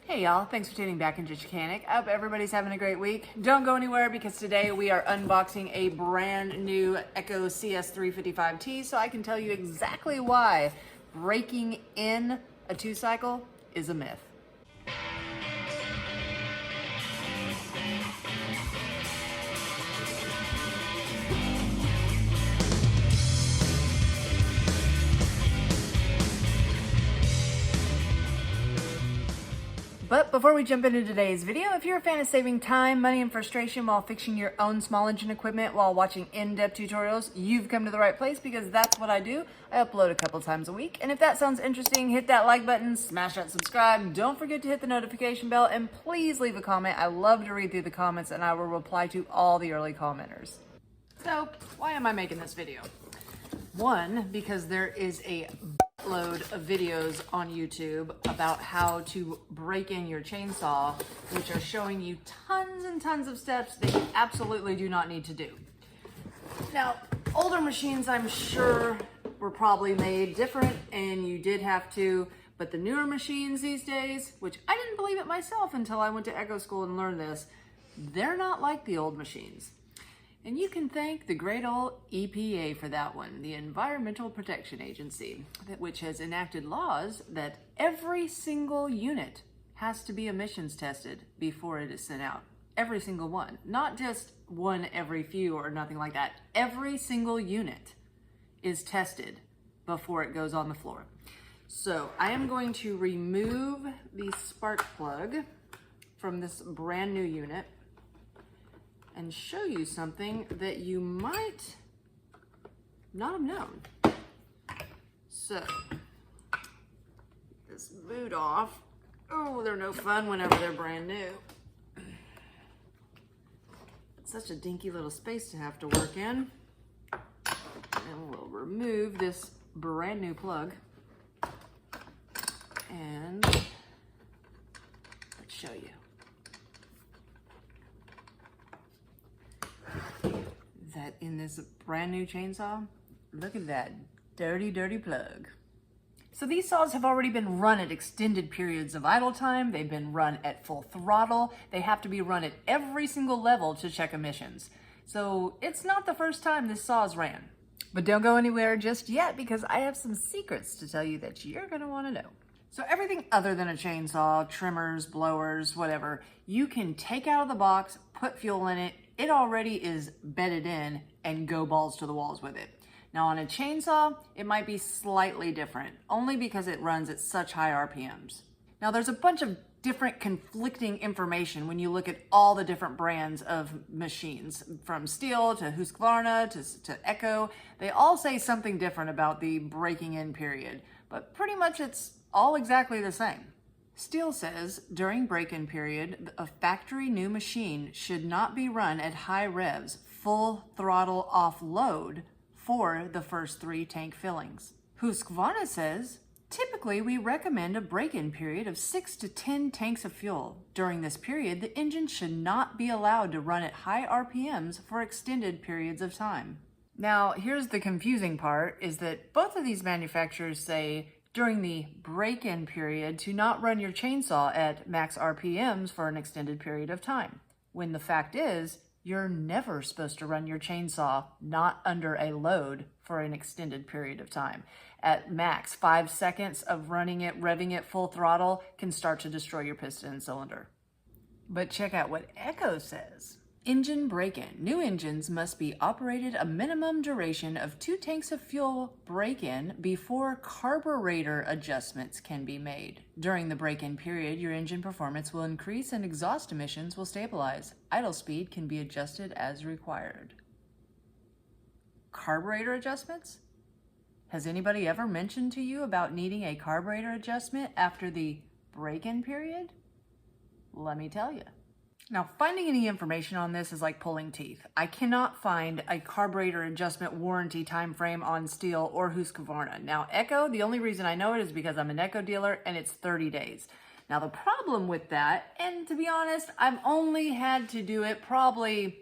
Hey y'all, thanks for tuning back into Chickanic. I hope everybody's having a great week. Don't go anywhere because today we are unboxing a brand new Echo CS355T, so I can tell you exactly why breaking in a 2-cycle is a myth. But before we jump into today's video, if you're a fan of saving time, money, and frustration while fixing your own small engine equipment while watching in-depth tutorials, you've come to the right place because that's what I do. I upload a couple times a week. And if that sounds interesting, hit that like button, smash that subscribe, don't forget to hit the notification bell, and please leave a comment. I love to read through the comments and I will reply to all the early commenters. So, why am I making this video? One, because there is a load of videos on YouTube about how to break in your chainsaw, which are showing you tons and tons of steps that you absolutely do not need to do. Now, older machines, I'm sure, were probably made different and you did have to, but the newer machines these days, which I didn't believe it myself until I went to Echo School and learned this, they're not like the old machines. And you can thank the great old EPA for that one, the Environmental Protection Agency, which has enacted laws that every single unit has to be emissions tested before it is sent out. Every single one. Not just one every few or nothing like that. Every single unit is tested before it goes on the floor. So I am going to remove the spark plug from this brand new unit and show you something that you might not have known. So, this boot off. Oh, they're no fun whenever they're brand new. It's such a dinky little space to have to work in. And we'll remove this brand new plug. And let's show you. That in this brand new chainsaw, look at that dirty plug. So these saws have already been run at extended periods of idle time. They've been run at full throttle. They have to be run at every single level to check emissions. So it's not the first time this saw's ran. But don't go anywhere just yet because I have some secrets to tell you that you're gonna wanna know. So everything other than a chainsaw, trimmers, blowers, whatever, you can take out of the box, put fuel in it. It already is bedded in and go balls to the walls with it. Now on a chainsaw, it might be slightly different, only because it runs at such high RPMs. Now there's a bunch of different conflicting information when you look at all the different brands of machines, from Stihl to Husqvarna to Echo. They all say something different about the breaking in period, but pretty much it's all exactly the same. Stihl says, during break-in period, a factory new machine should not be run at high revs, full throttle off load for the first 3 tank fillings. Husqvarna says, typically we recommend a break-in period of 6 to 10 tanks of fuel. During this period, the engine should not be allowed to run at high RPMs for extended periods of time. Now, here's the confusing part, is that both of these manufacturers say during the break-in period to not run your chainsaw at max RPMs for an extended period of time, when the fact is you're never supposed to run your chainsaw not under a load for an extended period of time. At max, 5 seconds of running it, revving it full throttle can start to destroy your piston and cylinder. But check out what Echo says. Engine break-in. New engines must be operated a minimum duration of 2 tanks of fuel break-in before carburetor adjustments can be made. During the break-in period, your engine performance will increase and exhaust emissions will stabilize. Idle speed can be adjusted as required. Carburetor adjustments? Has anybody ever mentioned to you about needing a carburetor adjustment after the break-in period? Let me tell you. Now, finding any information on this is like pulling teeth. I cannot find a carburetor adjustment warranty time frame on Stihl or Husqvarna. Now, Echo, the only reason I know it is because I'm an Echo dealer and it's 30 days. Now, the problem with that, and to be honest, I've only had to do it probably,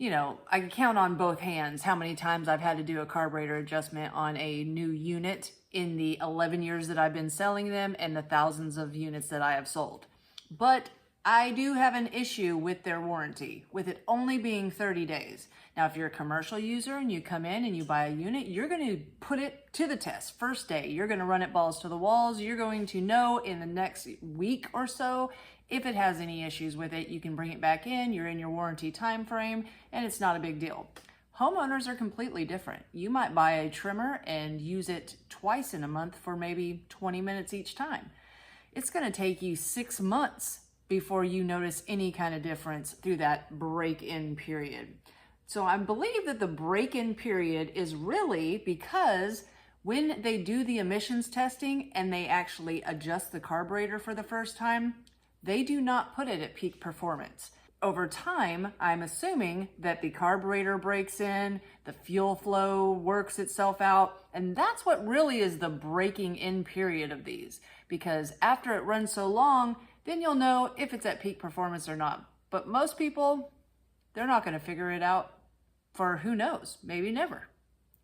I can count on both hands how many times I've had to do a carburetor adjustment on a new unit in the 11 years that I've been selling them and the thousands of units that I have sold. But I do have an issue with their warranty, with it only being 30 days. Now, if you're a commercial user and you come in and you buy a unit, you're going to put it to the test. First day, you're going to run it balls to the walls. You're going to know in the next week or so if it has any issues with it. You can bring it back in, you're in your warranty time frame, and it's not a big deal. Homeowners are completely different. You might buy a trimmer and use it twice in a month for maybe 20 minutes each time. It's going to take you 6 months before you notice any kind of difference through that break-in period. So I believe that the break-in period is really because when they do the emissions testing and they actually adjust the carburetor for the first time, they do not put it at peak performance. Over time, I'm assuming that the carburetor breaks in, the fuel flow works itself out, and that's what really is the breaking in period of these. Because after it runs so long, then you'll know if it's at peak performance or not. But most people, they're not going to figure it out for who knows, maybe never.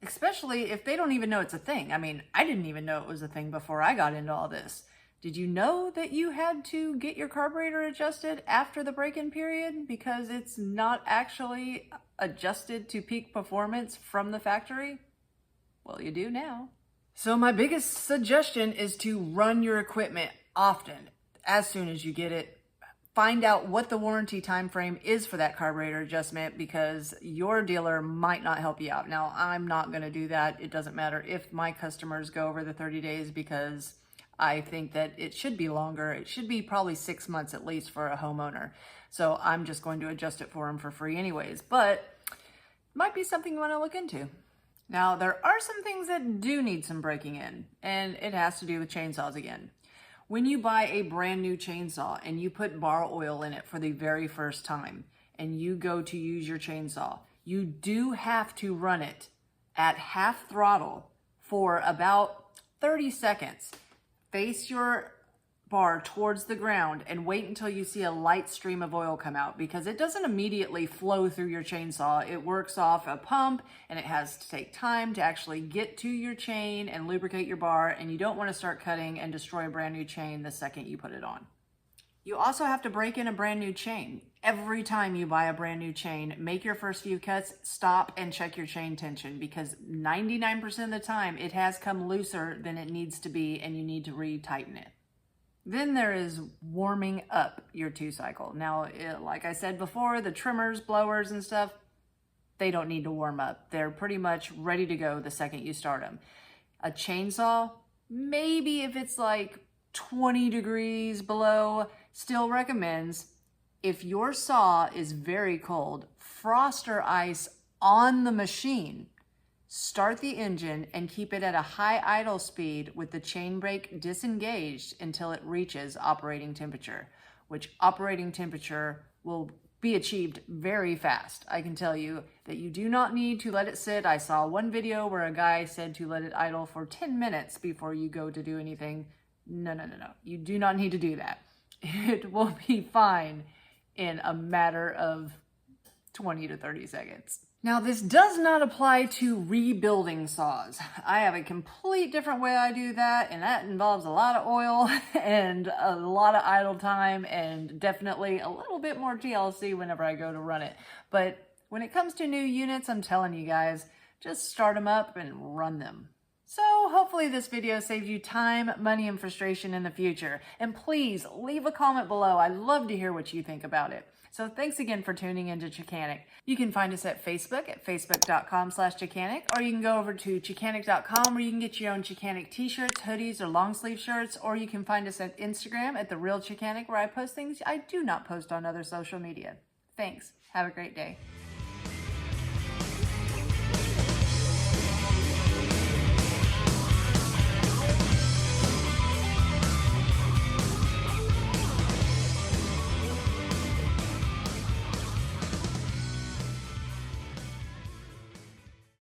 Especially if they don't even know it's a thing. I mean, I didn't even know it was a thing before I got into all this. Did you know that you had to get your carburetor adjusted after the break-in period because it's not actually adjusted to peak performance from the factory? Well, you do now. So my biggest suggestion is to run your equipment often. As soon as you get it, find out what the warranty time frame is for that carburetor adjustment, because your dealer might not help you out. Now, I'm not going to do that. It doesn't matter if my customers go over the 30 days because I think that it should be longer. It should be probably 6 months at least for a homeowner. So I'm just going to adjust it for them for free anyways, but it might be something you want to look into. Now, there are some things that do need some breaking in, and it has to do with chainsaws again. When you buy a brand new chainsaw and you put bar oil in it for the very first time and you go to use your chainsaw, you do have to run it at half throttle for about 30 seconds. Face your bar towards the ground and wait until you see a light stream of oil come out, because it doesn't immediately flow through your chainsaw. It works off a pump and it has to take time to actually get to your chain and lubricate your bar, and you don't want to start cutting and destroy a brand new chain the second you put it on. You also have to break in a brand new chain. Every time you buy a brand new chain, make your first few cuts, stop and check your chain tension, because 99% of the time it has come looser than it needs to be and you need to re-tighten it. Then there is warming up your 2-cycle. Now, like I said before, the trimmers, blowers, and stuff, they don't need to warm up. They're pretty much ready to go the second you start them. A chainsaw, maybe if it's like 20 degrees below, still recommends, if your saw is very cold, frost or ice on the machine. Start the engine and keep it at a high idle speed with the chain brake disengaged until it reaches operating temperature, which operating temperature will be achieved very fast. I can tell you that you do not need to let it sit. I saw one video where a guy said to let it idle for 10 minutes before you go to do anything. No. You do not need to do that. It will be fine in a matter of 20 to 30 seconds. Now, this does not apply to rebuilding saws. I have a complete different way I do that, and that involves a lot of oil and a lot of idle time and definitely a little bit more TLC whenever I go to run it. But when it comes to new units, I'm telling you guys, just start them up and run them. So hopefully this video saves you time, money, and frustration in the future. And please leave a comment below. I'd love to hear what you think about it. So thanks again for tuning into Chickanic. You can find us at Facebook at facebook.com/Chickanic, or you can go over to Chickanic.com where you can get your own Chickanic t-shirts, hoodies, or long sleeve shirts, or you can find us at Instagram at The Real Chickanic, where I post things I do not post on other social media. Thanks. Have a great day.